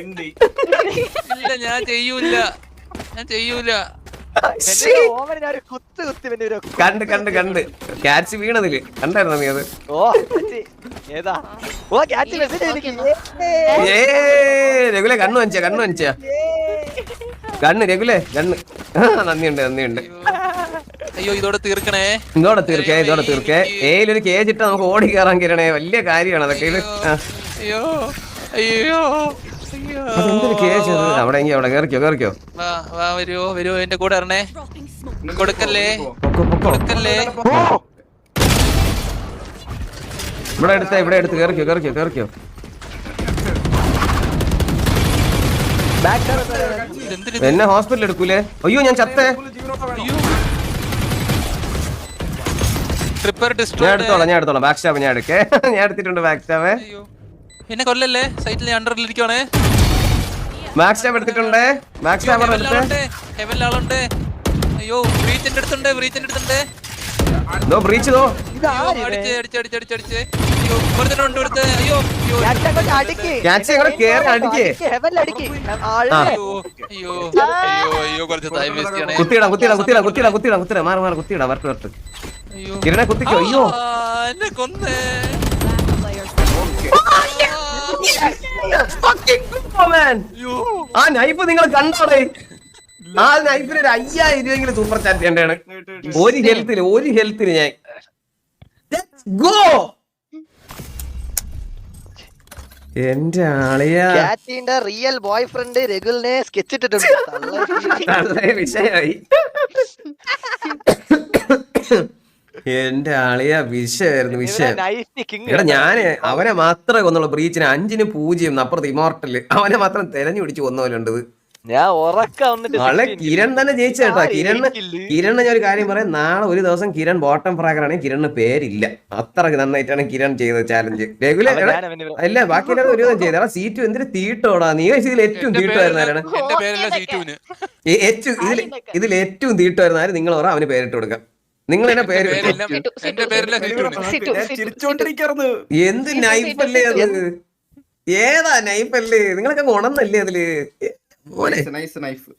ഇല്ല ഞാൻ ചെയ്യൂല കണ്ട് ക്യാച്ച് വീണതില് കണ്ടായിരുന്നോ നീ അത്? രഘുലെ കണ്ണു വഞ്ച കണ്ണ് രഘുലെ കണ്ണ്. നന്ദിയുണ്ട്. അയ്യോ ഇതോടെ തീർക്കണേ. ഇതോടെ തീർക്കേ. ഏലൊരു കേജ് ഇട്ട് നമുക്ക് ഓടി കയറാൻ കിരണേ. വലിയ കാര്യമാണ് അതൊക്കെ. എന്തൊരു കേജ് അവിടെ കേറിക്കോ. വരൂ എന്റെ കൂടെ ഇറങ്ങണേ. കൊടുക്കല്ലേ. ഇവിടെ എടുത്ത് കേറിക്കോ. എന്നെ ഹോസ്പിറ്റലിൽ എടുക്കൂലേ? അയ്യോ ഞാൻ ചത്തേ. ഞാൻ എടുത്തോളാം. ബാക്ക് സ്റ്റാബ് ഞാൻ എടുത്തിട്ടുണ്ട്. ബാക്ക് സ്റ്റാബ് എന്നെ കൊല്ലല്ലേ. സൈറ്റിൽ അണ്ടറിലിരിക്കുവാണേ. ബാക്ക് സ്റ്റാബ് എടുത്തിട്ടുണ്ട്. ബാക്ക് സ്റ്റാബ് ഹെവനിൽ ആളുണ്ട്. അയ്യോ ബ്രീച്ചിന്റെ അടുത്തുണ്ട്. ബ്രീച്ച് അടിച്ച് അയ്യോ കുറച്ച് ടൈം വേസ്റ്റ് ചെയ്യണേ. കുത്തിയിടാ മാറി കുത്തിയിടാ. വരട്ട് കിരണെ കുത്തിക്കോ. അയ്യോ എന്നെ കൊന്നേ. ആ നൈഫ് നിങ്ങൾ കണ്ടോടെ? ആ നൈഫിന് ഒരു 5000 രൂപയെങ്കിലും സൂപ്പർ ചാറ്റ് ചെയ്യേണ്ടതാണ്. ഒരു ഹെൽത്തിന് ഞാൻ ഗോ. എന്റെ ആളിയാ റിയൽ ബോയ് ഫ്രണ്ട് രഘുലിനെ സ്കെച്ച് ഇട്ടിട്ടുണ്ട്. വിഷയായി. എന്റെ ആളിയാ വിഷയം. എടാ ഞാന് അവനെ മാത്രമേ കൊന്നുള്ളൂ. ബ്രീച്ചിന് 5-0 അപ്പുറത്ത് ഇമോർട്ടല്. അവനെ മാത്രം തെരഞ്ഞു പിടിച്ച് കൊന്നവരുണ്ട്. ഞാൻ നാളെ കിരൺ തന്നെ ജയിച്ചേട്ടാ. കിരണ് ഞാൻ ഒരു കാര്യം പറയാം. നാളെ ഒരു ദിവസം കിരൺ ബോട്ടം ഫ്രാഗർ ആണെങ്കിൽ കിരണ് പേരില്ല. അത്രക്ക് നന്നായിട്ടാണ് കിരൺ ചെയ്തത് ചാലഞ്ച്. റെഗുലർ അല്ല ബാക്കി എല്ലാവരും ഒരു ദിവസം ചെയ്ത. സീറ്റു എന്തിനു തീട്ടോടാ. നീ ഇതിൽ ഏറ്റവും തീട്ടുമായിരുന്നാരാണ്? ഇതിൽ ഏറ്റവും തീട്ടുമായിരുന്നാലും നിങ്ങൾ പറ അവന് പേരിട്ട് കൊടുക്കാം. നിങ്ങൾ എന്നെ പേര് എന്ത് നൈഫല്ലേ അത്? ഏതാ നൈഫല്ലേ? നിങ്ങളൊക്കെ ഉണന്നല്ലേ അതില്? നൈഫ്